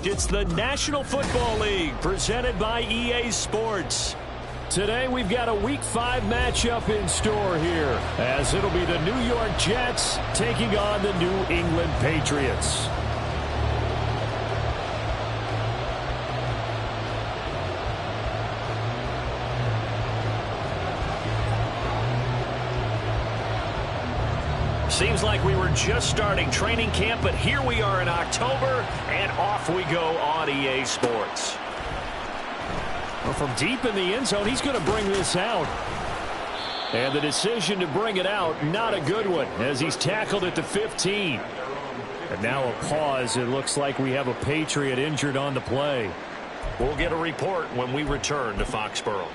It's the National Football League presented by EA Sports. Today we've got a Week 5 matchup in store here, as it'll be the New York Jets taking on the New England Patriots. Seems like we were just starting training camp, but here we are in October, and off we go on EA Sports. Well, from deep in the end zone, he's going to bring this out. And the decision to bring it out, not a good one, as he's tackled at the 15. And now a pause. It looks like we have a Patriot injured on the play. We'll get a report when we return to Foxborough.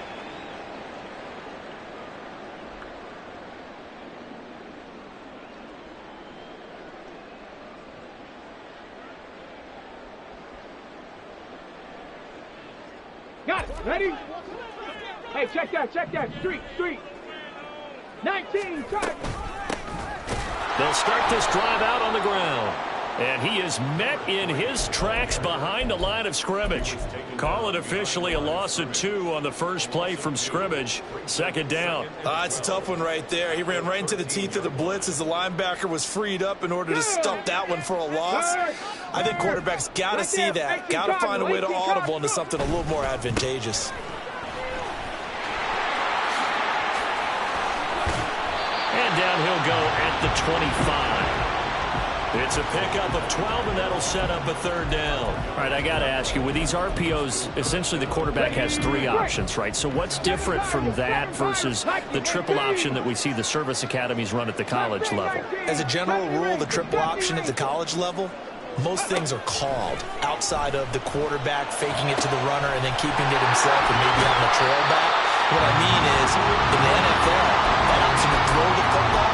Got it. Ready? Hey, check that. Street. 19, try. They'll start this drive out on the ground. And he is met in his tracks behind the line of scrimmage. Call it officially a loss of 2 on the first play from scrimmage. Second down. It's a tough one right there. He ran right into the teeth of the blitz as the linebacker was freed up in order to stuff that one for a loss. I think quarterbacks got to see that. Got to find a way to audible into something a little more advantageous. And down he'll go at the 25. It's a pickup of 12, and that'll set up a third down. All right, I got to ask you, with these RPOs, essentially the quarterback has 3 options, right? So what's different from that versus the triple option that we see the service academies run at the college level? As a general rule, the triple option at the college level, most things are called outside of the quarterback faking it to the runner and then keeping it himself and maybe having a trail back. What I mean is, in the NFL, that option to throw the football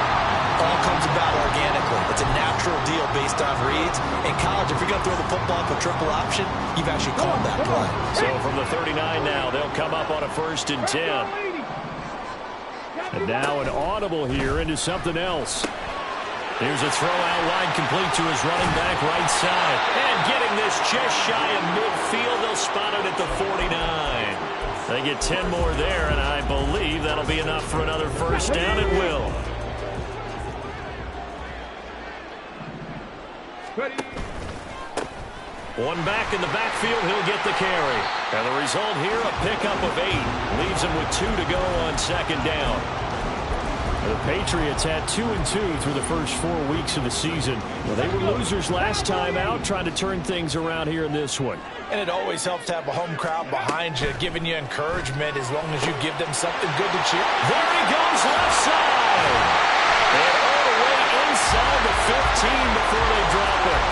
all comes about organically. It's a natural deal based on reads. In college, if you're going to throw the football for triple option, you've actually called that play. So from the 39 now, they'll come up on a 1st and 10. And now an audible here into something else. Here's a throw out wide, complete to his running back right side. And getting this just shy of midfield, they'll spot it at the 49. They get 10 more there, and I believe that'll be enough for another first down. It will. One back in the backfield, he'll get the carry. And the result here, a pickup of 8. Leaves him with 2 to go on second down. The Patriots had 2-2 through the first 4 weeks of the season. Well, they were losers last time out, trying to turn things around here in this one. And it always helps to have a home crowd behind you, giving you encouragement as long as you give them something good to cheer. There he goes, left side. And all the way inside the 15 before they drop it.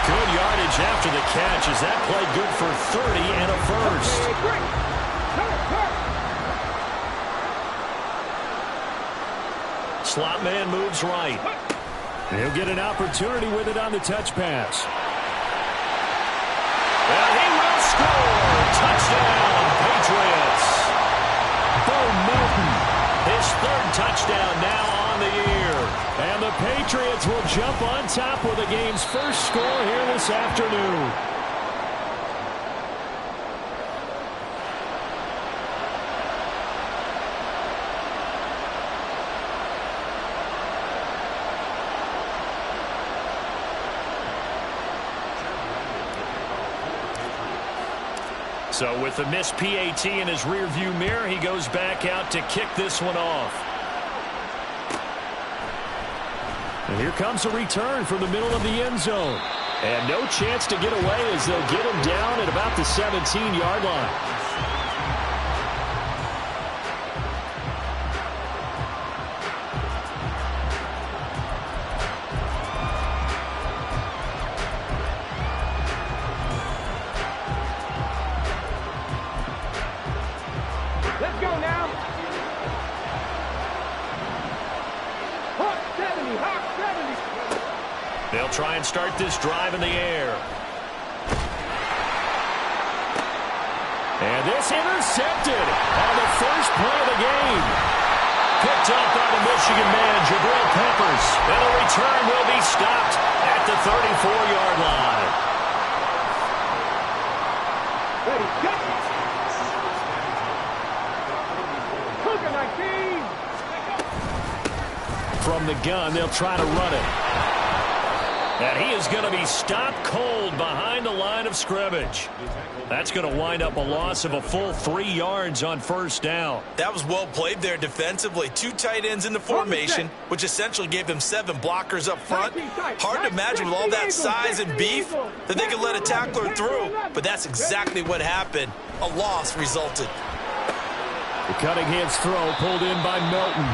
Good yardage after the catch. Is that play good for 30 and a first? Slot man moves right. He'll get an opportunity with it on the touch pass. And he will score. Touchdown, Patriots. Bo Melton, his 3rd touchdown now on the year. And the Patriots will jump on top with the game's first score here this afternoon. So with the missed PAT in his rearview mirror, he goes back out to kick this one off. And here comes a return from the middle of the end zone. And no chance to get away as they'll get him down at about the 17-yard line. Let's go now. Hawk 70. They'll try and start this drive in the air. And this intercepted on the first play of the game. Picked up by the Michigan man, Jabril Peppers. And the return will be stopped at the 34-yard line. Look at 19. From the gun, they'll try to run it. And he is going to be stopped cold behind the line of scrimmage. That's going to wind up a loss of a full 3 yards on first down. That was well played there defensively. 2 tight ends in the formation, which essentially gave them 7 blockers up front. Hard to imagine with all that size and beef that they could let a tackler through. But that's exactly what happened. A loss resulted. The Cunningham's throw pulled in by Melton.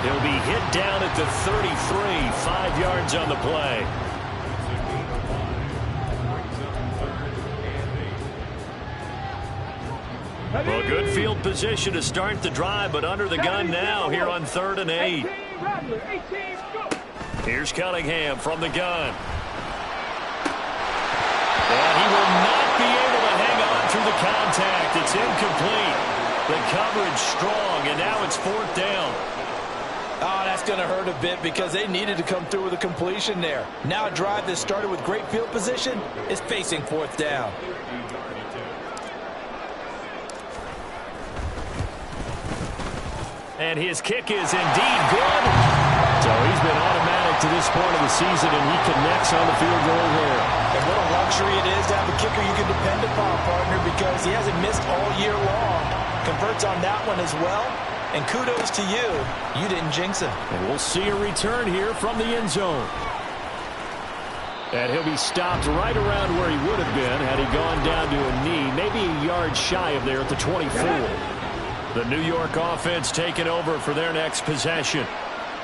He'll be hit down at the 33, 5 yards on the play. Well, good field position to start the drive, but under the gun now here on 3rd and 8. Here's Cunningham from the gun. And he will not be able to hang on through the contact. It's incomplete. The coverage strong, and now it's 4th down. Oh, that's going to hurt a bit because they needed to come through with a completion there. Now a drive that started with great field position is facing 4th down. And his kick is indeed good. So he's been automatic to this point of the season, and he connects on the field goal there. And what a luxury it is to have a kicker you can depend upon, partner, because he hasn't missed all year long. Converts on that one as well. And kudos to you. You didn't jinx him. And we'll see a return here from the end zone. And he'll be stopped right around where he would have been had he gone down to a knee, maybe a yard shy of there at the 24. The New York offense taking over for their next possession.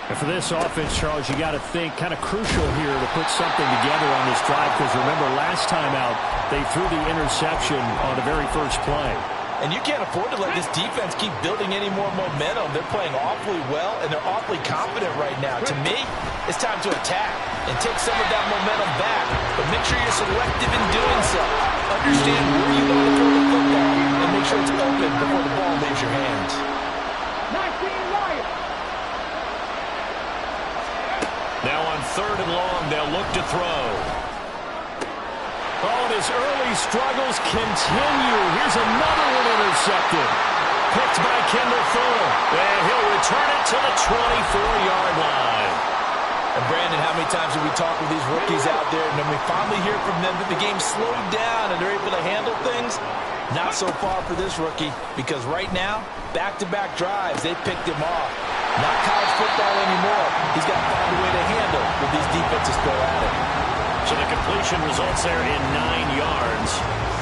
And for this offense, Charles, you got to think kind of crucial here to put something together on this drive, because remember last time out they threw the interception on the very first play. And you can't afford to let this defense keep building any more momentum. They're playing awfully well, and they're awfully confident right now. To me, it's time to attack and take some of that momentum back. But make sure you're selective in doing so. Understand where you want to throw the football, and make sure it's open before the ball leaves your hands. 19 Lions. Now on 3rd and long, they'll look to throw. Oh, and his early struggles continue. Here's another one intercepted. Picked by Kendall Fuller. And he'll return it to the 24-yard line. And Brandon, how many times have we talked with these rookies out there, and then we finally hear from them that the game slowed down and they're able to handle things? Not so far for this rookie, because right now, back-to-back drives, they picked him off. Not college football anymore. He's got to find a way to handle with these defenses throw at him. So the completion results there in 9 yards.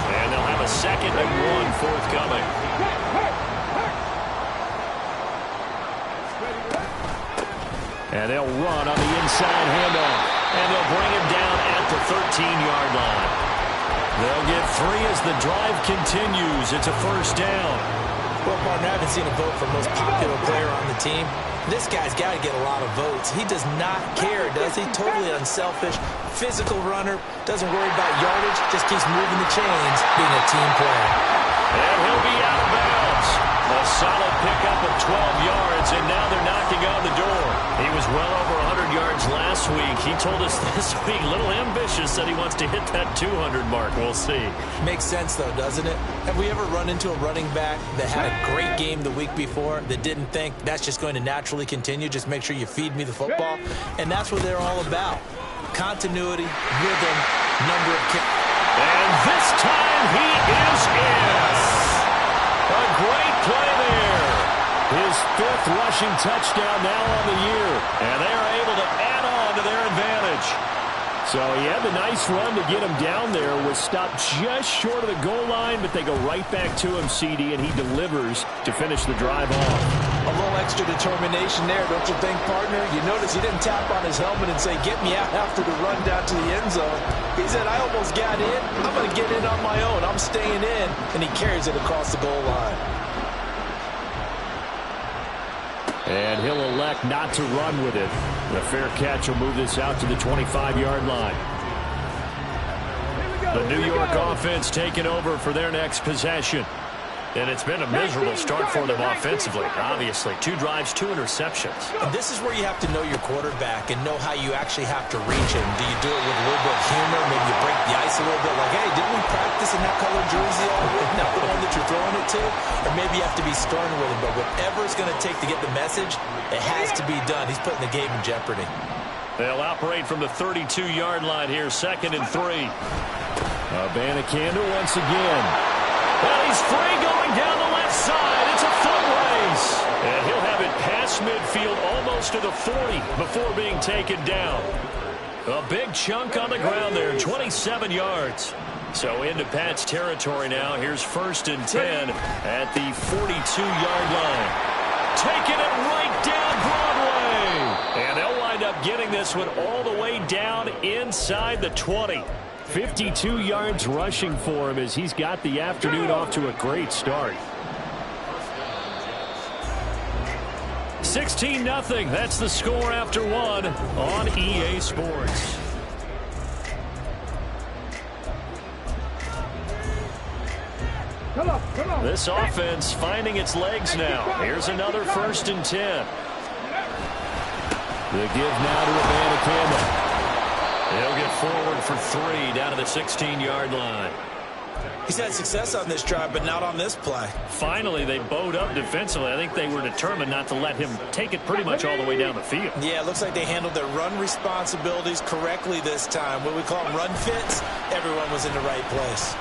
And they'll have a 2nd and 1 forthcoming. And they'll run on the inside handoff. And they'll bring him down at the 13-yard line. They'll get 3 as the drive continues. It's a 1st down. Well, partner, I haven't seen a vote for most popular player on the team. This guy's got to get a lot of votes. He does not care, does he? Totally unselfish, physical runner, doesn't worry about yardage, just keeps moving the chains, being a team player. And he'll be out of bounds. A solid pickup of 12 yards, and now they're knocking on the door. He was well over 100 yards last week. He told us this week, a little ambitious, that he wants to hit that 200 mark. We'll see. Makes sense, though, doesn't it? Have we ever run into a running back that had a great game the week before that didn't think that's just going to naturally continue? Just make sure you feed me the football. And that's what they're all about. Continuity, rhythm, number of kicks. And this time he is in. A great play there. His 5th rushing touchdown now on the year. And they are able to add on to their advantage. So he had the nice run to get him down there. Was stopped just short of the goal line, but they go right back to him, CD, and he delivers to finish the drive off. A little extra determination there, don't you think, partner? You notice he didn't tap on his helmet and say, get me out after the run down to the end zone. He said, I almost got in. I'm going to get in on my own. I'm staying in. And he carries it across the goal line. And he'll elect not to run with it. The fair catch will move this out to the 25-yard line. The New York offense taking over for their next possession. And it's been a miserable start for them offensively, obviously. 2 drives, 2 interceptions. And this is where you have to know your quarterback and know how you actually have to reach him. Do you do it with a little bit of humor? Maybe you break the ice a little bit, like, hey, didn't we practice in that color jersey already? Not the one that you're throwing it to? Or maybe you have to be stern with him. But whatever it's going to take to get the message, it has to be done. He's putting the game in jeopardy. They'll operate from the 32-yard line here, 2nd and 3. Abanikanda once again. And he's free going down the left side. It's a foot race. And he'll have it past midfield almost to the 40 before being taken down. A big chunk on the ground there, 27 yards. So into Pat's territory now. Here's 1st and 10 at the 42-yard line. Taking it right down Broadway. And they'll wind up getting this one all the way down inside the 20. 52 yards rushing for him as he's got the afternoon off to a great start. 16-0. That's the score after 1 on EA Sports. Come on. This offense finding its legs now. Here's another 1st and 10. The give now to Abanikanda. He'll get forward for 3 down to the 16-yard line. He's had success on this drive, but not on this play. Finally, they bowed up defensively. I think they were determined not to let him take it pretty much all the way down the field. Yeah, it looks like they handled their run responsibilities correctly this time. What we call them run fits, everyone was in the right place.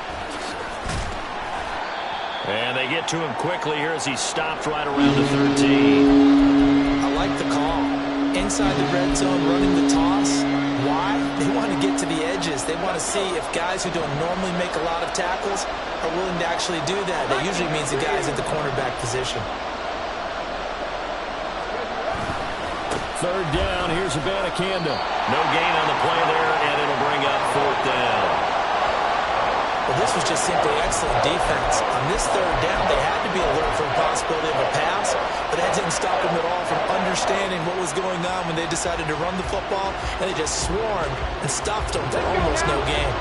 And they get to him quickly here as he stopped right around the 13. I like the call. Inside the red zone, running the toss. Why? They want to get to the edges. They want to see if guys who don't normally make a lot of tackles are willing to actually do that. That usually means the guys at the cornerback position. 3rd down. Here's Abanikanda. No gain on the play there, and it'll bring up 4th down. Well, this was just simply excellent defense. On this 3rd down, they had to be alert for the possibility of a pass, but that didn't stop them at all from understanding what was going on when they decided to run the football, and they just swarmed and stopped them for almost no gain.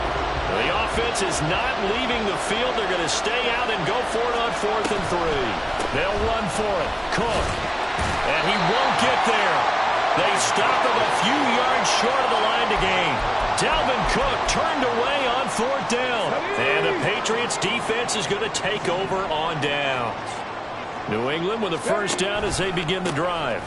The offense is not leaving the field. They're going to stay out and go for it on 4th and 3. They'll run for it. Cook. And he won't get there. They stop him a few yards short of the line to gain. Dalvin Cook turned away on 4th down. And the Patriots defense is going to take over on downs. New England with a 1st down as they begin the drive.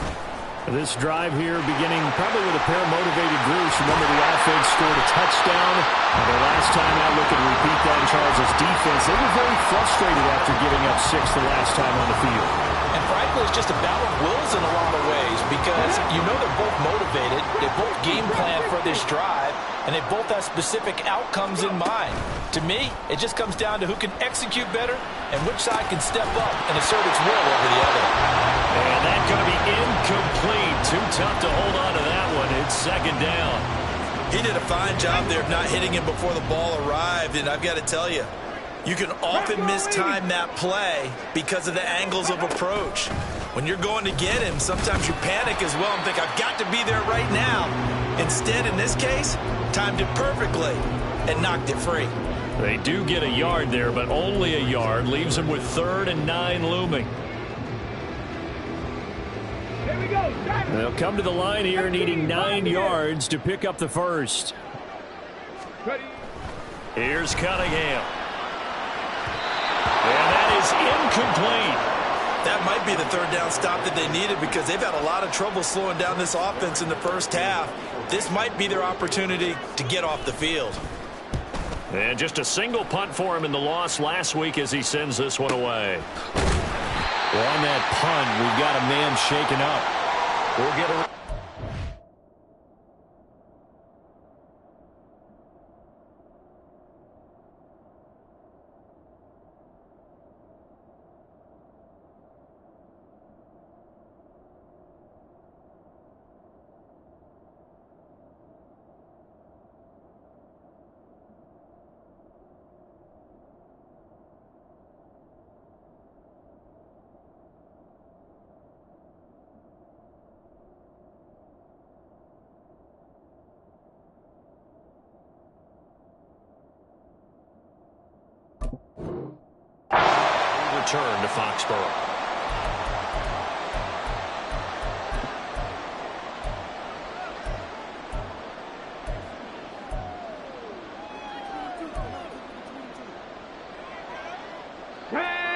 This drive here beginning probably with a pair of motivated groups. Remember, the offense scored a touchdown. The last time out, look at repeat that in Charles' defense. They were very frustrated after giving up 6 the last time on the field. And frankly, it's just a battle of wills in a lot of ways because you know they're both motivated. They both game plan for this drive, and they both have specific outcomes in mind. To me, it just comes down to who can execute better and which side can step up and assert its will over the other. And that's going to be incomplete. Too tough to hold on to that one. It's 2nd down. He did a fine job there of not hitting him before the ball arrived, and I've got to tell you, you can often mistime that play because of the angles of approach. When you're going to get him, sometimes you panic as well and think, I've got to be there right now. Instead, in this case, timed it perfectly and knocked it free. They do get a yard there, but only a yard. Leaves them with 3rd and 9 looming. Here we go. They'll come to the line here needing 9 yards to pick up the 1st. Here's Cunningham. And that is incomplete. That might be the 3rd down stop that they needed because they've had a lot of trouble slowing down this offense in the 1st half. This might be their opportunity to get off the field. And just a single punt for him in the loss last week as he sends this one away. Well, on that punt, we've got a man shaken up. We'll get a... return to Foxborough.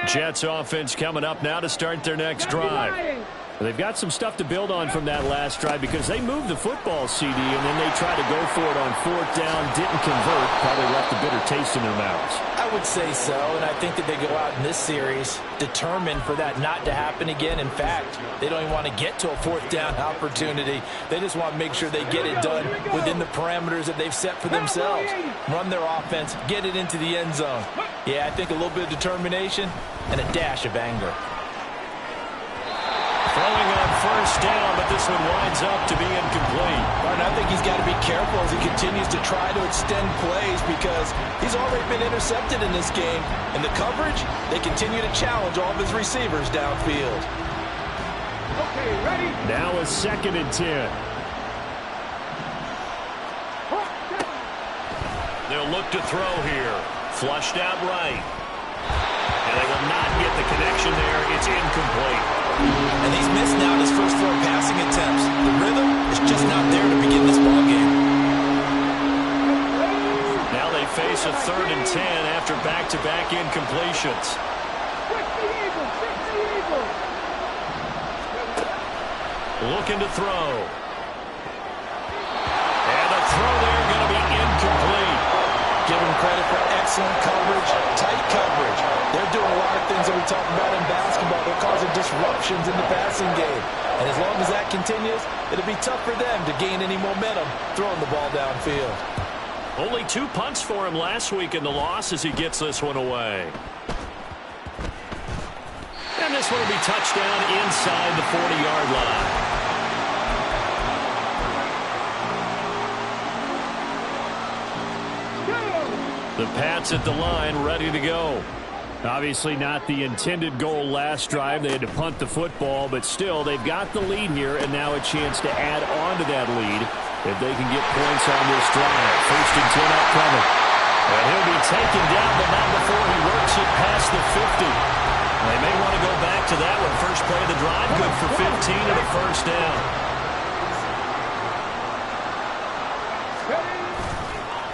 Jets offense coming up now to start their next drive. They've got some stuff to build on from that last drive because they moved the football, CD, and then they tried to go for it on fourth down, didn't convert, probably left a bitter taste in their mouths. I would say so, and I think that they go out in this series determined for that not to happen again. In fact, they don't even want to get to a fourth down opportunity. They just want to make sure they get it done within the parameters that they've set for themselves. Run their offense, get it into the end zone. Yeah, I think a little bit of determination and a dash of anger. Throwing on first down, but this one winds up to be incomplete. And I think he's got to be careful as he continues to try to extend plays because he's already been intercepted in this game. And the coverage, they continue to challenge all of his receivers downfield. Okay, ready? Now a 2nd and 10. They'll look to throw here. Flushed out right. And they will not get the connection there. It's incomplete. And he's missed now his first 4 passing attempts. The rhythm is just not there to begin this ball game. Now they face a 3rd and 10 after back-to-back incompletions. Looking to throw. And the throw there going to be incomplete. Give him credit for excellent coverage, tight coverage. They're doing a lot of things that we talk about in basketball. They're causing disruptions in the passing game. And as long as that continues, it'll be tough for them to gain any momentum throwing the ball downfield. Only 2 punts for him last week in the loss as he gets this one away. And this one will be touchdown inside the 40-yard line. The Pats at the line, ready to go. Obviously not the intended goal last drive. They had to punt the football, but still, they've got the lead here, and now a chance to add on to that lead if they can get points on this drive. 1st and 10 upcoming. And he'll be taken down, but not before he works it past the 50. They may want to go back to that one. First play of the drive, good for 15 and a first down.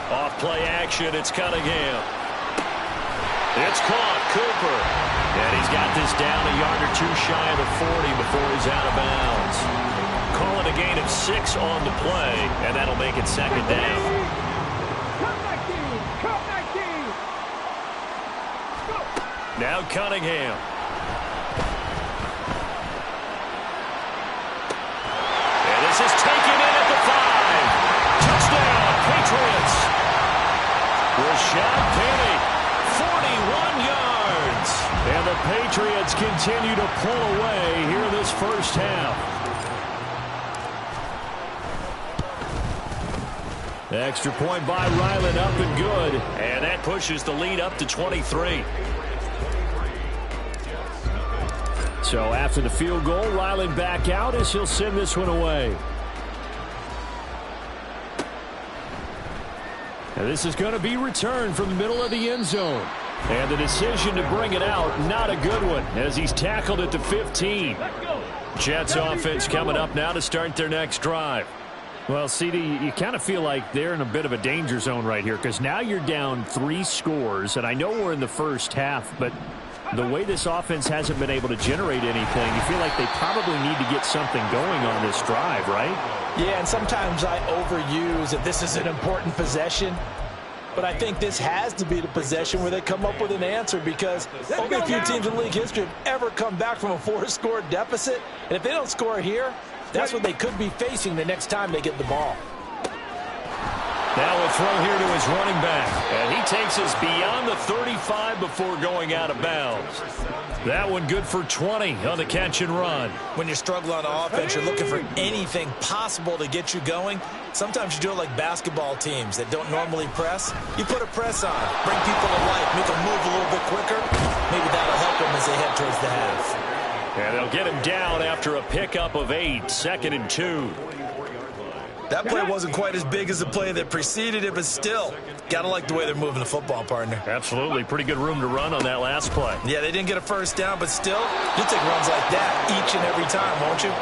Off play action, it's Cunningham. It's caught, Cooper. And he's got this down a yard or 2 shy of the 40 before he's out of bounds. Call it a gain of 6 on the play, and that'll make it 2nd down. Now Cunningham. And this is taken in at the 5. Touchdown, Patriots. Rashad Penny, 41 yards. And the Patriots continue to pull away here in this first half. Extra point by Ryland, up and good. And that pushes the lead up to 23. So after the field goal, Ryland back out as he'll send this one away. And this is going to be returned from the middle of the end zone. And the decision to bring it out, not a good one, as he's tackled at the 15. Jets offense coming up now to start their next drive. Well, CD, you kind of feel like they're in a bit of a danger zone right here because now you're down 3 scores, and I know we're in the first half, but the way this offense hasn't been able to generate anything, you feel like they probably need to get something going on this drive, right? Yeah, and sometimes I overuse that this is an important possession, but I think this has to be the possession where they come up with an answer because only a few teams in league history have ever come back from a 4-score deficit, and if they don't score here, that's what they could be facing the next time they get the ball. Now a throw here to his running back. And he takes us beyond the 35 before going out of bounds. That one good for 20 on the catch and run. When you're struggling on offense, you're looking for anything possible to get you going. Sometimes you do it like basketball teams that don't normally press. You put a press on, bring people to life, make them move a little bit quicker. Maybe that'll help them as they head towards the half. And they'll get him down after a pickup of 8, 2nd and 2. That play wasn't quite as big as the play that preceded it, but still, got to like the way they're moving the football, partner. Absolutely. Pretty good room to run on that last play. Yeah, they didn't get a first down, but still, you'll take runs like that each and every time, won't you?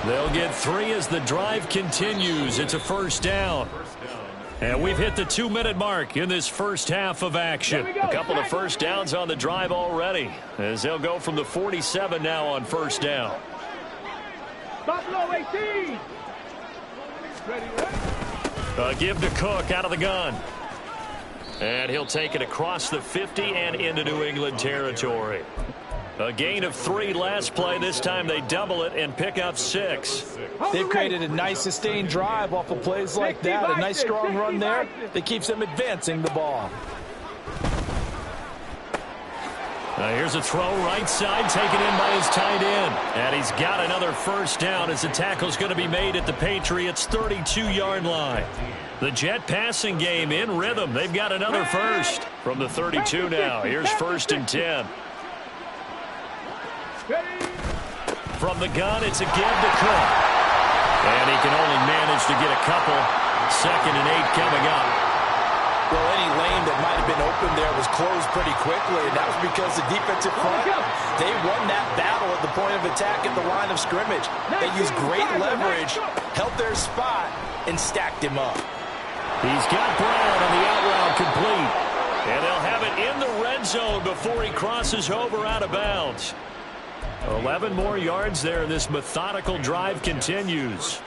They'll get 3 as the drive continues. It's a first down. And we've hit the 2-minute mark in this first half of action. A couple of first downs on the drive already, as they'll go from the 47 now on first down. Buffalo 18. A give to Cook out of the gun. And he'll take it across the 50 and into New England territory. A gain of 3 last play. This time they double it and pick up 6. They've created a nice sustained drive off of plays like that. A nice strong run there that keeps them advancing the ball. Here's a throw right side, taken in by his tight end. And he's got another first down as the tackle's going to be made at the Patriots' 32-yard line. The Jet passing game in rhythm. They've got another first from the 32 now. Here's 1st and 10. From the gun, it's a give to Cook. And he can only manage to get a couple. 2nd and 8 coming up. Well, any lane that might have been open there was closed pretty quickly, and that was because the defensive front, they won that battle at the point of attack at the line of scrimmage. They used great leverage, held their spot, and stacked him up. He's got Brown on the out route complete. And they'll have it in the red zone before he crosses over out of bounds. 11 more yards there. This methodical drive continues.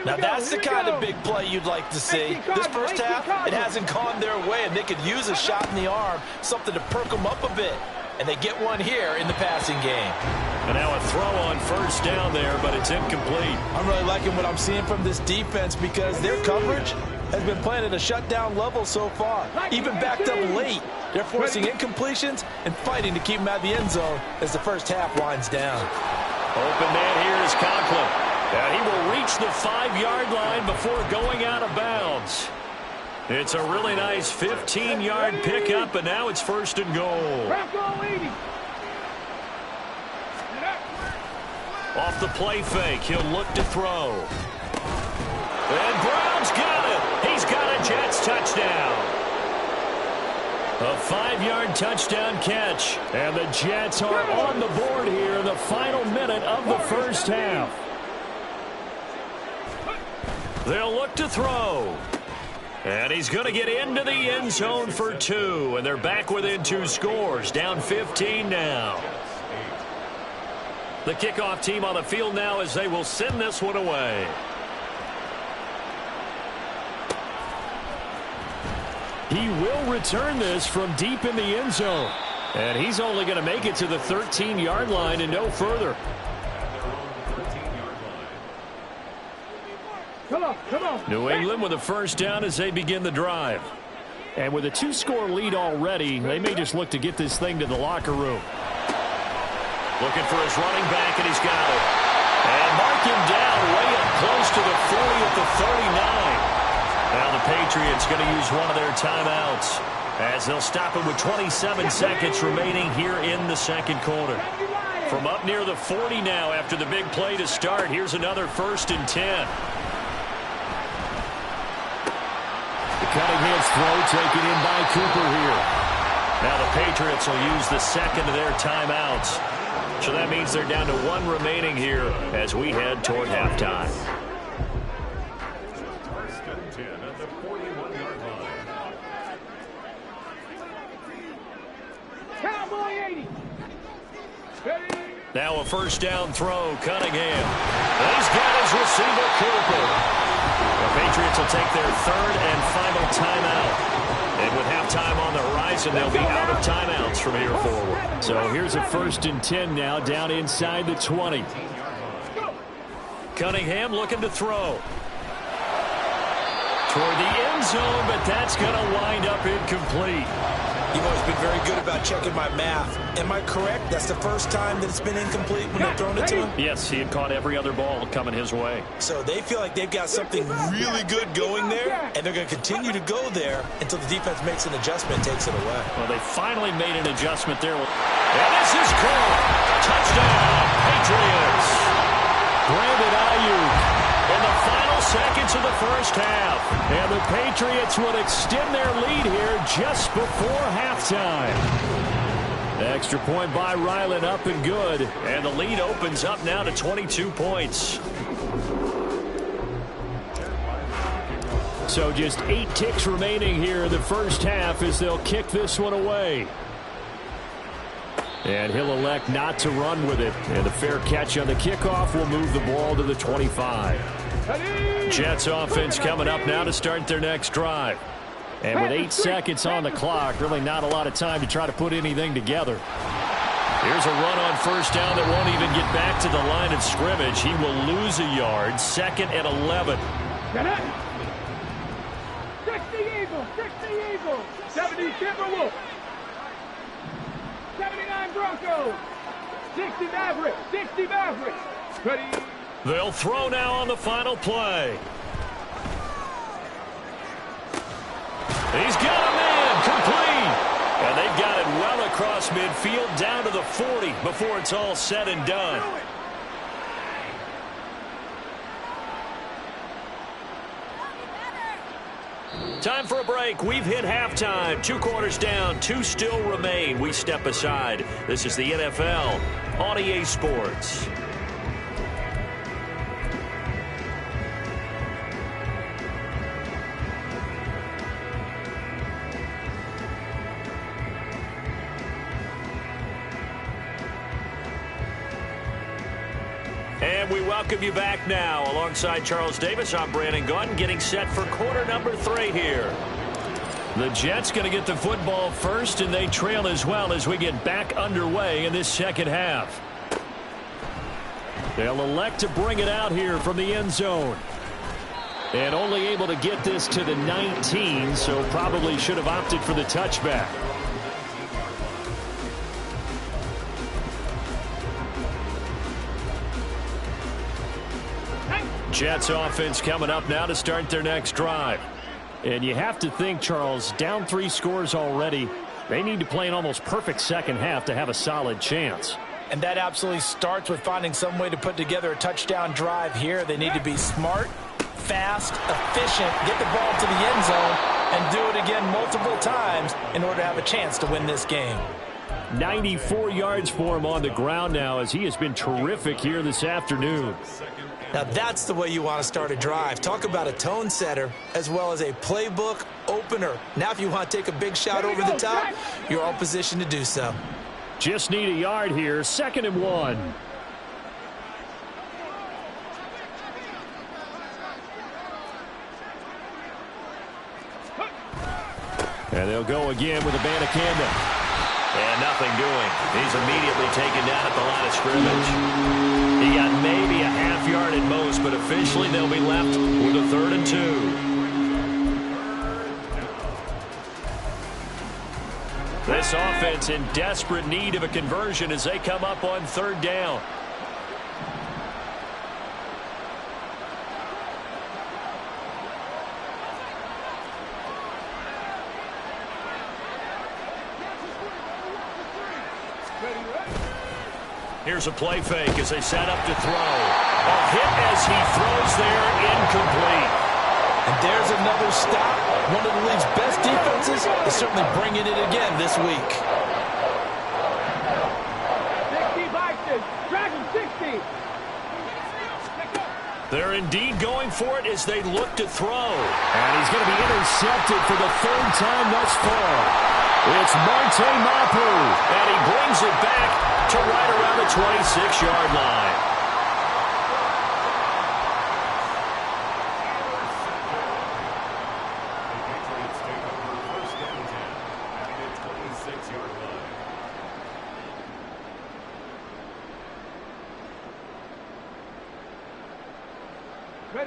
Now that's the kind of big play you'd like to see. This first half, it hasn't gone their way, and they could use a shot in the arm, something to perk them up a bit. And they get one here in the passing game. And now a throw on first down there, but it's incomplete. I'm really liking what I'm seeing from this defense because their coverage has been playing at a shutdown level so far. Even backed up late, they're forcing incompletions and fighting to keep them out of the end zone as the first half winds down. Open man here is Conklin. And he will reach the 5-yard line before going out of bounds. It's a really nice 15-yard pickup, and now it's 1st and goal. Off the play fake, he'll look to throw. And Brown's got it. He's got a Jets touchdown. A 5-yard touchdown catch. And the Jets are on the board here in the final minute of the first half. They'll look to throw. And he's going to get into the end zone for 2. And they're back within 2 scores. Down 15 now. The kickoff team on the field now as they will send this one away. He will return this from deep in the end zone. And he's only going to make it to the 13-yard line and no further. Come on. New England with a first down as they begin the drive. And with a 2-score lead already, they may just look to get this thing to the locker room. Looking for his running back, and he's got it. And mark him down way up close to the 40 at the 39. Now the Patriots going to use one of their timeouts as they'll stop him with 27 seconds remaining here in the second quarter. From up near the 40 now after the big play to start, here's another 1st and 10. Cunningham's throw taken in by Cooper here. Now the Patriots will use the second of their timeouts. So that means they're down to 1 remaining here as we head toward halftime. Cowboy 80. Now a first down throw, Cunningham. He's got his receiver, Cooper. The Patriots will take their 3rd and final timeout. And with halftime on the horizon, they'll be out of timeouts from here forward. So here's a 1st and 10 now, down inside the 20. Cunningham looking to throw. Toward the end zone, but that's going to wind up incomplete. You've always been very good about checking my math. Am I correct? That's the first time that it's been incomplete when they've thrown it to him? Yes, he had caught every other ball coming his way. So they feel like they've got something really good going there, and they're going to continue to go there until the defense makes an adjustment and takes it away. Well, they finally made an adjustment there. And this is caught. Touchdown, Patriots. Brandon Ayuk in the final seconds of the first half. And the Patriots would extend their lead here just before halftime. Extra point by Ryland, up and good. And the lead opens up now to 22 points. So just 8 ticks remaining here in the first half as they'll kick this one away. And he'll elect not to run with it. And a fair catch on the kickoff will move the ball to the 25. Jets offense coming up now to start their next drive. And with 8 seconds on the clock, really not a lot of time to try to put anything together. Here's a run on first down that won't even get back to the line of scrimmage. He will lose a yard. 2nd and 11. 60 Eagles, 60 Eagles, 70 Timberwolves, 79 Broncos, 60 Mavericks, 60 Mavericks. Ready? They'll throw now on the final play. He's got a man complete. And they've got it well across midfield down to the 40 before it's all said and done. Time for a break. We've hit halftime. 2 quarters down. 2 still remain. We step aside. This is the NFL on EA Sports. And we welcome you back now. Alongside Charles Davis, I'm Brandon Gunn, getting set for quarter number 3 here. The Jets going to get the football first, and they trail as well as we get back underway in this second half. They'll elect to bring it out here from the end zone. And only able to get this to the 19, so probably should have opted for the touchback. Jets offense coming up now to start their next drive. And you have to think, Charles, down 3 scores already. They need to play an almost perfect second half to have a solid chance. And that absolutely starts with finding some way to put together a touchdown drive here. They need to be smart, fast, efficient, get the ball to the end zone, and do it again multiple times in order to have a chance to win this game. 94 yards for him on the ground now as he has been terrific here this afternoon. Now that's the way you want to start a drive. Talk about a tone setter as well as a playbook opener. Now if you want to take a big shot over the top, you're all positioned to do so. Just need a yard here. 2nd and 1. And they'll go again with Abanikanda. And nothing doing. He's immediately taken down at the line of scrimmage. He got maybe a half yard at most, but officially they'll be left with a 3rd and 2. This offense in desperate need of a conversion as they come up on 3rd down. Here's a play fake as they set up to throw. A hit as he throws there, incomplete. And there's another stop. One of the league's best defenses is certainly bringing it again this week. 60 Vikings, Dragon 60. They're indeed going for it as they look to throw. And he's going to be intercepted for the 3rd time thus far. It's Monte Mapu, and he brings it back to right around the 26-yard line.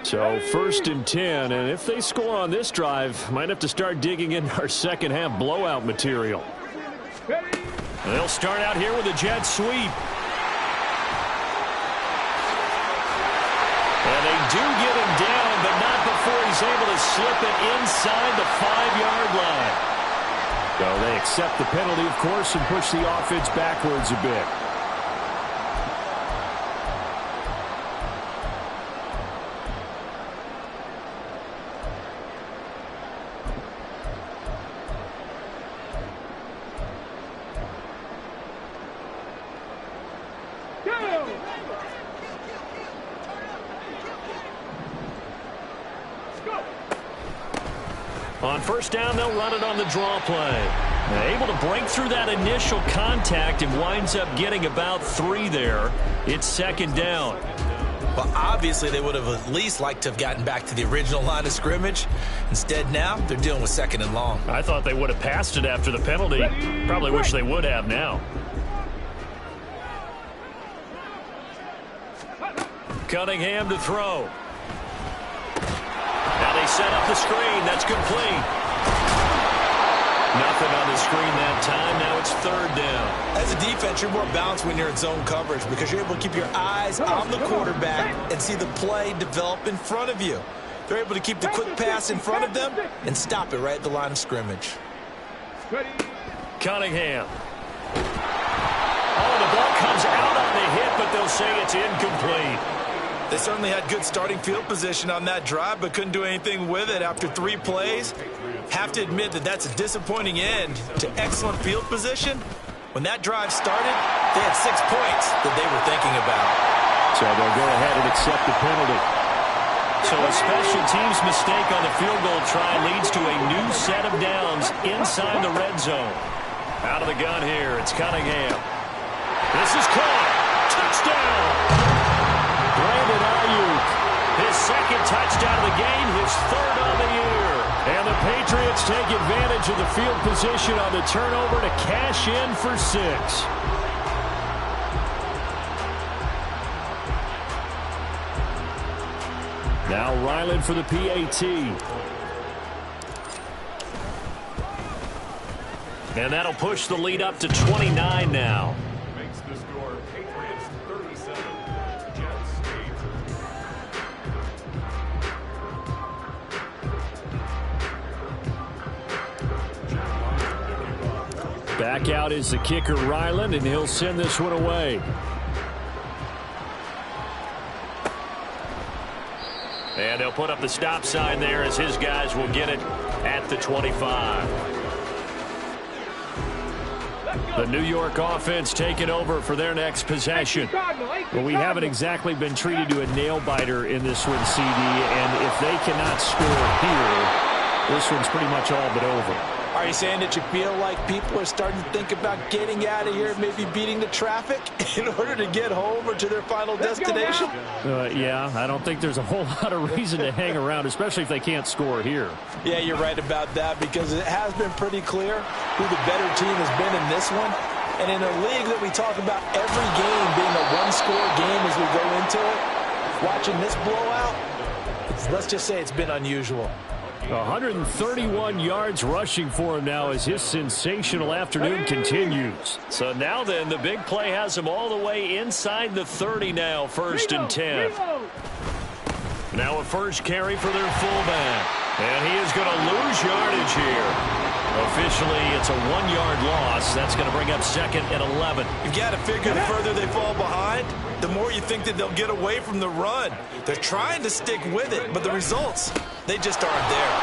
So 1st and 10, and if they score on this drive, might have to start digging in our second half blowout material. They'll start out here with a jet sweep. And they do get him down, but not before he's able to slip it inside the 5-yard line. So they accept the penalty, of course, and push the offense backwards a bit. On first down, they'll run it on the draw play. Able to break through that initial contact and winds up getting about 3 there. It's second down. Well, obviously, they would have at least liked to have gotten back to the original line of scrimmage. Instead, now, they're dealing with second and long. I thought they would have passed it after the penalty. Probably wish they would have now. Cunningham to throw. Now they set up the screen. That's complete. Nothing on the screen that time. Now it's third down. As a defense, you're more balanced when you're in zone coverage because you're able to keep your eyes on the quarterback and see the play develop in front of you. They're able to keep the quick pass in front of them and stop it right at the line of scrimmage. Cunningham. Oh, the ball comes out on the hit, but they'll say it's incomplete. They certainly had good starting field position on that drive, but couldn't do anything with it after 3 plays. Have to admit that that's a disappointing end to excellent field position. When that drive started, they had 6 points that they were thinking about. So they'll go ahead and accept the penalty. So a special teams mistake on the field goal try leads to a new set of downs inside the red zone. Out of the gun here, it's Cunningham. This is caught. Touchdown! Brandon Ayuk, his second touchdown of the game, his third on the year. And the Patriots take advantage of the field position on the turnover to cash in for 6. Now Ryland for the PAT. And that'll push the lead up to 29 now. Makes the score Patriots 37, Jets 8. Back out is the kicker Ryland, and he'll send this one away. And they'll put up the stop sign there as his guys will get it at the 25. The New York offense taking over for their next possession. Well, we haven't exactly been treated to a nail-biter in this one, CD, and if they cannot score here, this one's pretty much all but over. Are you saying that you feel like people are starting to think about getting out of here, maybe beating the traffic in order to get home or to their final destination? Yeah, I don't think there's a whole lot of reason to hang around, especially if they can't score here. Yeah, you're right about that because it has been pretty clear who the better team has been in this one. And in a league that we talk about every game being a one-score game as we go into it, watching this blowout, let's just say it's been unusual. 131 yards rushing for him now as his sensational afternoon continues. So now then, the big play has him all the way inside the 30 now, 1st and 10. Now a first carry for their fullback. And he is going to lose yardage here. Officially, it's a 1-yard loss. That's going to bring up 2nd and 11. You've got to figure the further they fall behind, the more you think that they'll get away from the run. They're trying to stick with it, but the results, they just aren't there.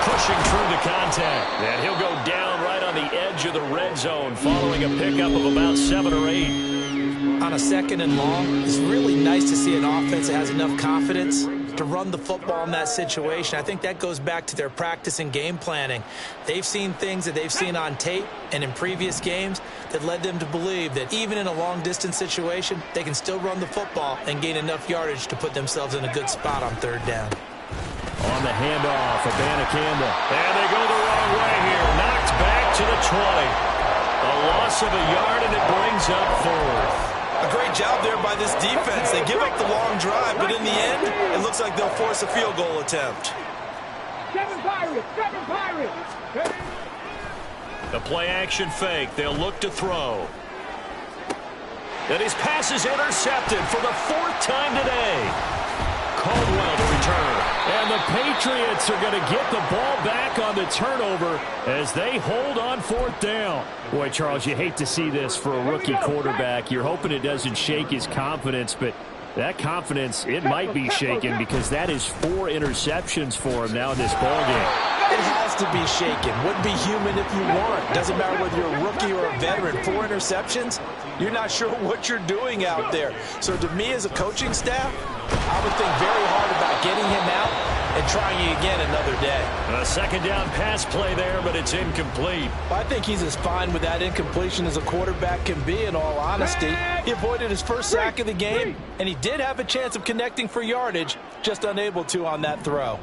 Pushing through the contact. And he'll go down right on the edge of the red zone following a pickup of about 7 or 8. On a 2nd and long, it's really nice to see an offense that has enough confidence to run the football in that situation. I think that goes back to their practice and game planning. They've seen things that they've seen on tape and in previous games that led them to believe that even in a long-distance situation, they can still run the football and gain enough yardage to put themselves in a good spot on 3rd down. On the handoff, Abanikanda. And they go the wrong way here. Knocked back to the 20. A loss of a yard, and it brings up 4th. A great job there by this defense. They give up the long drive, but in the end, it looks like they'll force a field goal attempt. 7 Pirates! 7 Pirates! The play-action fake. They'll look to throw. And his pass is intercepted for the 4th time today. Caldwell to return. And the Patriots are going to get the ball back on the turnover as they hold on 4th down. Boy, Charles, you hate to see this for a rookie quarterback. You're hoping it doesn't shake his confidence, but That confidence, it might be shaken because that is 4 interceptions for him now in this ballgame. It has to be shaken. Wouldn't be human if you weren't. Doesn't matter whether you're a rookie or a veteran. 4 interceptions, you're not sure what you're doing out there. So to me as a coaching staff, I would think very hard about getting him out and trying again another day. A second down pass play there, but it's incomplete. I think he's as fine with that incompletion as a quarterback can be, in all honesty. He avoided his first sack of the game, and he did have a chance of connecting for yardage, just unable to on that throw.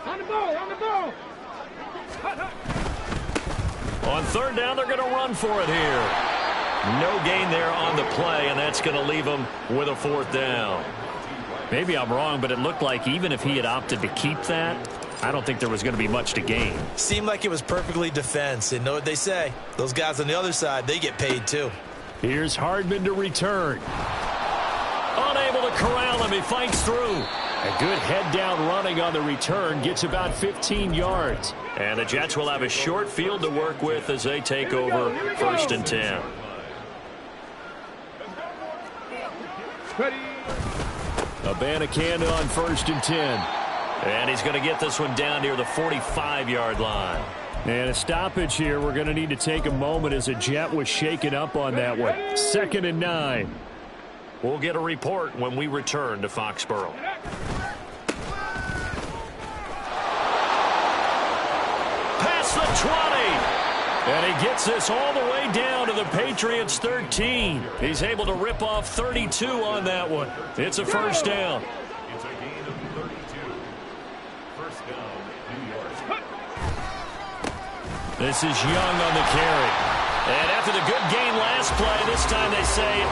On the ball, on the ball. On third down, they're going to run for it here. No gain there on the play, and that's going to leave them with a 4th down. Maybe I'm wrong, but it looked like even if he had opted to keep that, I don't think there was going to be much to gain. Seemed like it was perfectly defense. And know what they say? Those guys on the other side, they get paid too. Here's Hardman to return. Unable to corral him. He fights through. A good head-down running on the return. Gets about 15 yards. And the Jets will have a short field to work with as they take over 1st and 10. Abanikanda on 1st and 10. And he's going to get this one down near the 45-yard line. And a stoppage here. We're going to need to take a moment as a Jet was shaken up on that one. 2nd and 9. We'll get a report when we return to Foxborough. Past the 20. And he gets this all the way down to the Patriots' 13. He's able to rip off 32 on that one. It's a 1st down. It's a gain of 32. 1st down, New York. This is Young on the carry. And after the good game last play, this time they say,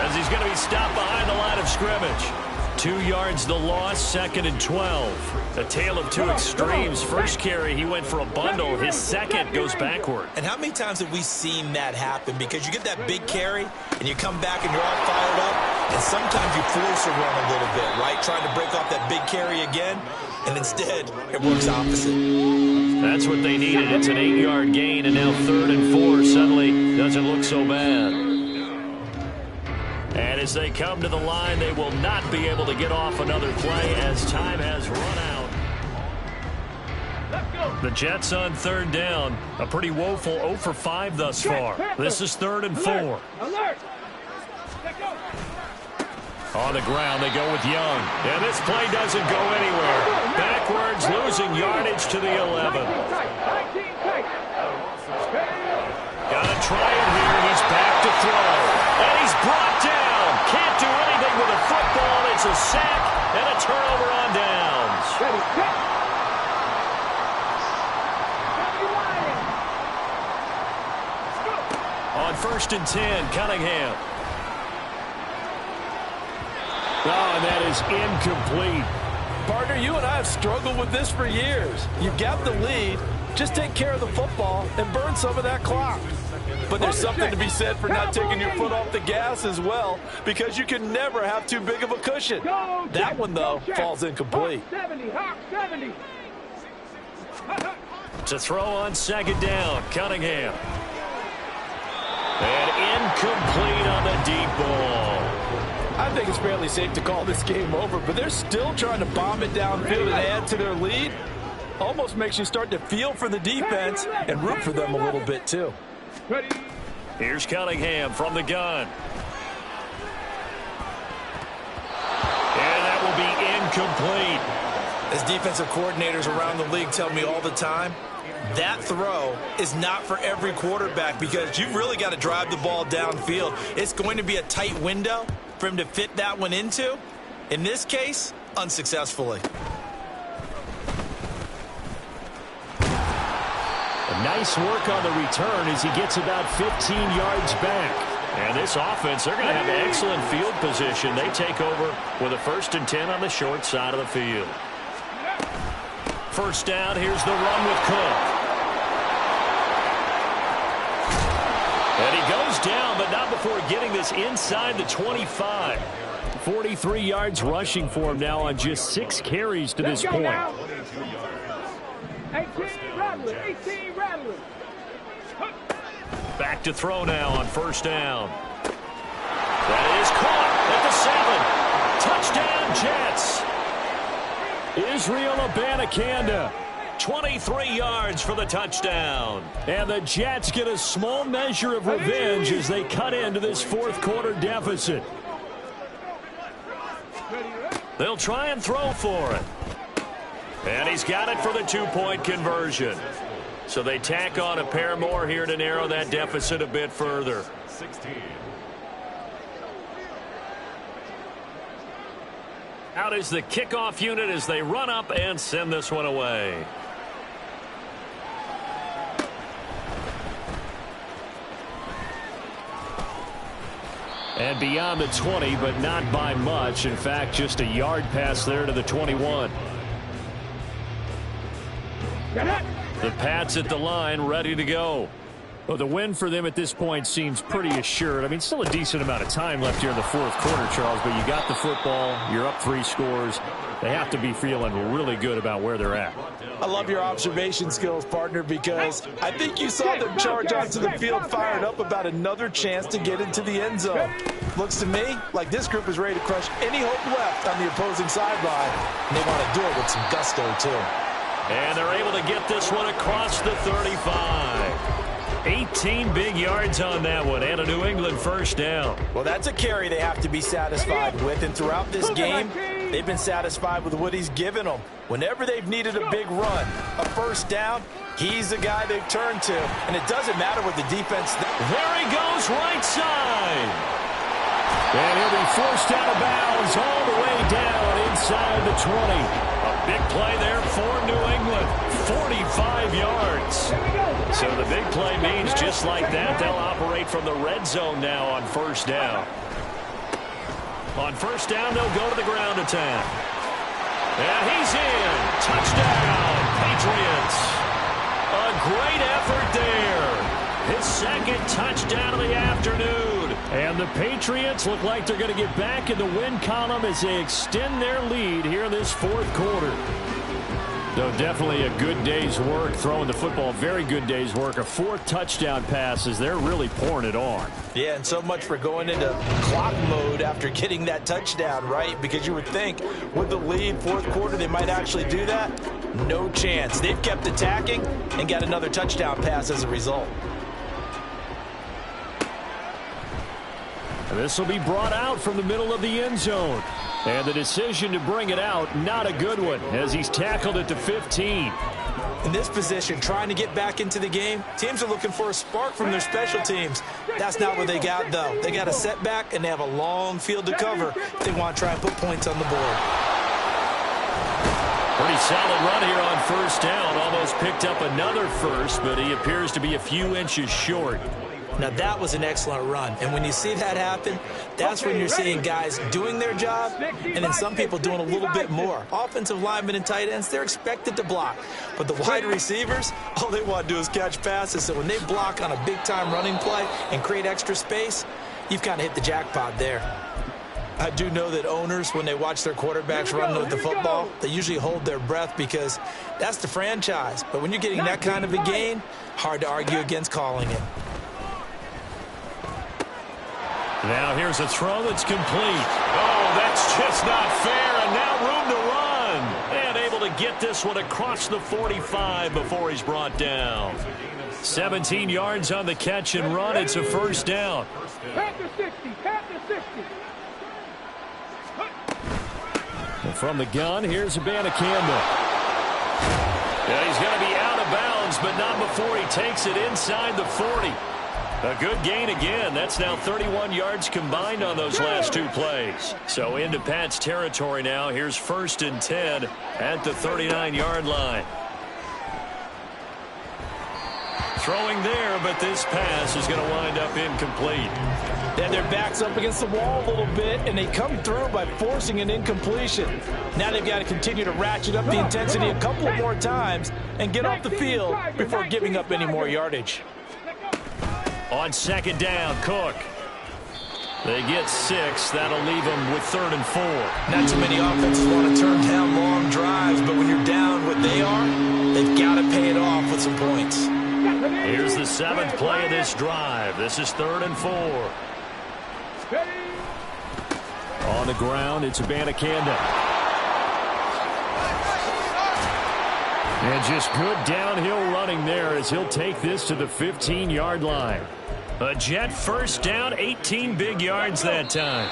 as he's going to be stopped behind the line of scrimmage. 2 yards the loss, 2nd and 12. A tale of 2 extremes. First carry, he went for a bundle. His second goes backward. And how many times have we seen that happen? Because you get that big carry, and you come back and you're all fired up, and sometimes you force a run a little bit, right? Trying to break off that big carry again, and instead it works opposite. That's what they needed. It's an 8-yard gain, and now 3rd and 4 suddenly doesn't look so bad. And as they come to the line, they will not be able to get off another play as time has run out. The Jets on 3rd down. A pretty woeful 0 for 5 thus far. This is 3rd and 4. Alert. On the ground, they go with Young. And this play doesn't go anywhere. Backwards, losing yardage to the 11. Got to try it here. He's back to throw. And he's brought down. Can't do anything with a football. It's a sack and a turnover on downs. On 1st and 10, Cunningham. Oh, and that is incomplete. Partner, you and I have struggled with this for years. You've got the lead. Just take care of the football and burn some of that clock. But there's something to be said for not taking your foot off the gas as well, because you can never have too big of a cushion. That one, though, falls incomplete. 70, Hawk 70. To throw on 2nd down, Cunningham. And incomplete on the deep ball. I think it's fairly safe to call this game over, but they're still trying to bomb it downfield and add to their lead. Almost makes you start to feel for the defense and root for them a little bit, too. Here's Cunningham from the gun. And that will be incomplete. As defensive coordinators around the league tell me all the time, that throw is not for every quarterback because you've really got to drive the ball downfield. It's going to be a tight window for him to fit that one into. In this case, unsuccessfully. Nice work on the return as he gets about 15 yards back. And this offense, they're going to have excellent field position. They take over with a 1st and 10 on the short side of the field. 1st down, here's the run with Cook. And he goes down, but not before getting this inside the 25. 43 yards rushing for him now on just 6 carries to this point. 18 rattling, 18 rattling. Back to throw now on 1st down. That is caught at the 7. Touchdown, Jets. Israel Abanikanda, 23 yards for the touchdown. And the Jets get a small measure of revenge as they cut into this fourth quarter deficit. They'll try and throw for it. And he's got it for the 2-point conversion. So they tack on a pair more here to narrow that deficit a bit further. 16. Out is the kickoff unit as they run up and send this one away. And beyond the 20, but not by much. In fact, just a yard pass there to the 21. The Pats at the line, ready to go. Well, the win for them at this point seems pretty assured. I mean, still a decent amount of time left here in the fourth quarter, Charles, but you got the football, you're up 3 scores. They have to be feeling really good about where they're at. I love your observation skills, partner, because I think you saw them charge onto the field fired up about another chance to get into the end zone. Looks to me like this group is ready to crush any hope left on the opposing sideline, and they want to do it with some gusto, too. And they're able to get this one across the 35. 18 big yards on that one, and a New England first down. Well, that's a carry they have to be satisfied with, and throughout this game, they've been satisfied with what he's given them. Whenever they've needed a big run, a first down, he's the guy they've turned to, and it doesn't matter what the defense... There he goes, right side. And he'll be forced out of bounds all the way down inside the 20. A big play there for New England, 45 yards. So the big play means just like that, they'll operate from the red zone now on first down. On first down, they'll go to the ground attack. And he's in. Touchdown, Patriots. A great effort there. His second touchdown of the afternoon. And the Patriots look like they're going to get back in the win column as they extend their lead here in this fourth quarter. Though definitely a good day's work throwing the football. Very good day's work. A 4th touchdown pass as they're really pouring it on. Yeah, and so much for going into clock mode after getting that touchdown, right? Because you would think with the lead, fourth quarter, they might actually do that. No chance. They've kept attacking and got another touchdown pass as a result. This will be brought out from the middle of the end zone. And the decision to bring it out, not a good one, as he's tackled at the 15. In this position, trying to get back into the game, teams are looking for a spark from their special teams. That's not what they got, though. They got a setback, and they have a long field to cover if they want to try and put points on the board. Pretty solid run here on first down. Almost picked up another first, but he appears to be a few inches short. Now, that was an excellent run. And when you see that happen, that's when you're seeing guys doing their job and then some people doing a little bit more. Offensive linemen and tight ends, they're expected to block. But the wide receivers, all they want to do is catch passes. So when they block on a big-time running play and create extra space, you've kind of hit the jackpot there. I do know that owners, when they watch their quarterbacks run with the football, they usually hold their breath because that's the franchise. But when you're getting that kind of a gain, hard to argue against calling it. Now here's a throw that's complete. Oh, that's just not fair, and now room to run. And able to get this one across the 45 before he's brought down. 17 yards on the catch and run. It's a first down. Pat to 60, pat to 60. And from the gun, here's Abanikanda. Yeah, he's going to be out of bounds, but not before he takes it inside the 40. A good gain again. That's now 31 yards combined on those last 2 plays. So into Pat's territory now. Here's 1st and 10 at the 39-yard line. Throwing there, but this pass is going to wind up incomplete. Then their back's up against the wall a little bit, and they come through by forcing an incompletion. Now they've got to continue to ratchet up the intensity a couple more times and get off the field before giving up any more yardage. On second down, Cook. They get 6. That'll leave them with 3rd and 4. Not too many offenses want to turn down long drives, but when you're down what they are, they've got to pay it off with some points. Here's the 7th play of this drive. This is 3rd and 4. On the ground, it's Abanikanda. And just good downhill running there as he'll take this to the 15-yard line. A Jet first down, 18 big yards that time.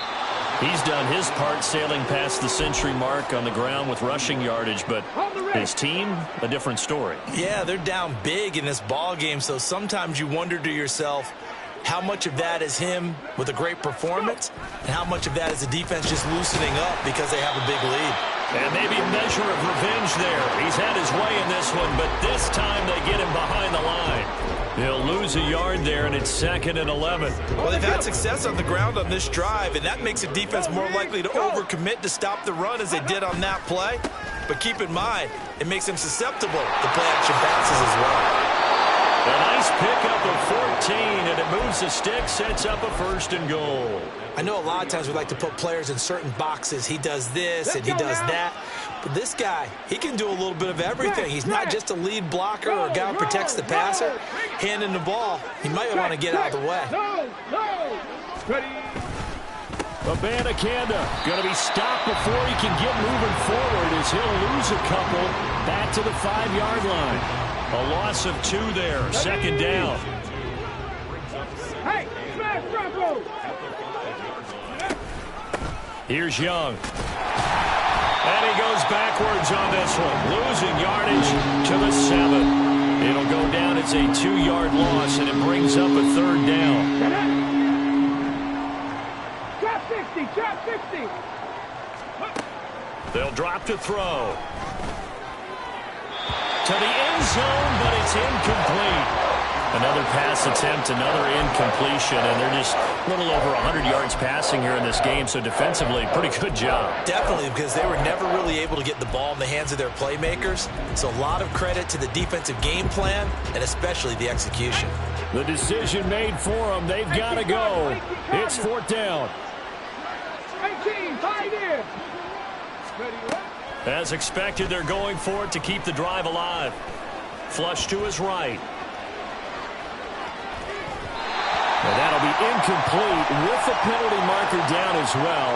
He's done his part sailing past the century mark on the ground with rushing yardage, but his team, a different story. Yeah, they're down big in this ball game, so sometimes you wonder to yourself how much of that is him with a great performance and how much of that is the defense just loosening up because they have a big lead. And maybe a measure of revenge there. He's had his way in this one, but this time they get him behind the line. They'll lose a yard there, and it's 2nd and 11. Well, they've had success on the ground on this drive, and that makes the defense more likely to overcommit to stop the run as they did on that play. But keep in mind, it makes them susceptible to play-action passes as well. A nice pickup of 14, and it moves the stick, sets up a 1st and goal. I know a lot of times we like to put players in certain boxes. He does this and he does that. But this guy, he can do a little bit of everything. He's not just a lead blocker or a guy who protects the passer. Handing the ball, he might want to get out of the way. Abanikanda going to be stopped before he can get moving forward as he'll lose a couple back to the 5-yard line. A loss of 2 there, 2nd down. Hey, smash Bronco! Here's Young. And he goes backwards on this one, losing yardage to the 7. It'll go down as a 2-yard loss, and it brings up a 3rd down. Drop 60, drop 60. They'll drop to throw. To the end zone, but it's incomplete. Another pass attempt, another incompletion, and they're just a little over 100 yards passing here in this game, so defensively, pretty good job. Definitely, because they were never really able to get the ball in the hands of their playmakers, so a lot of credit to the defensive game plan, and especially the execution. The decision made for them. They've got to go. It's 4th down. 18, 5 in. As expected, they're going for it to keep the drive alive. Flush to his right. And that'll be incomplete with the penalty marker down as well.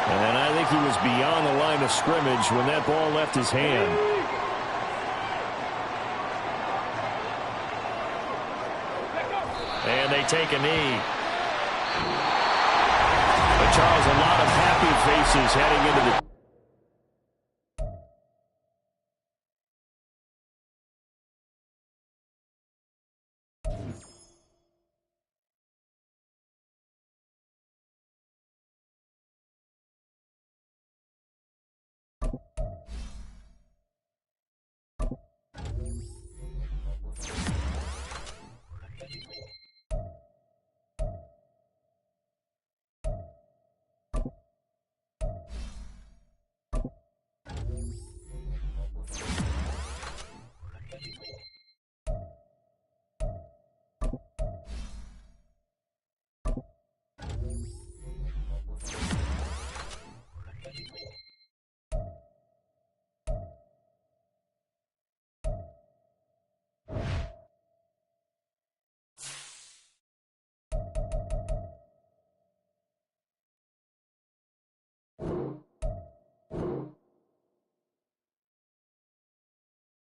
And I think he was beyond the line of scrimmage when that ball left his hand. And they take a knee. But Charles, a lot of happy faces heading into the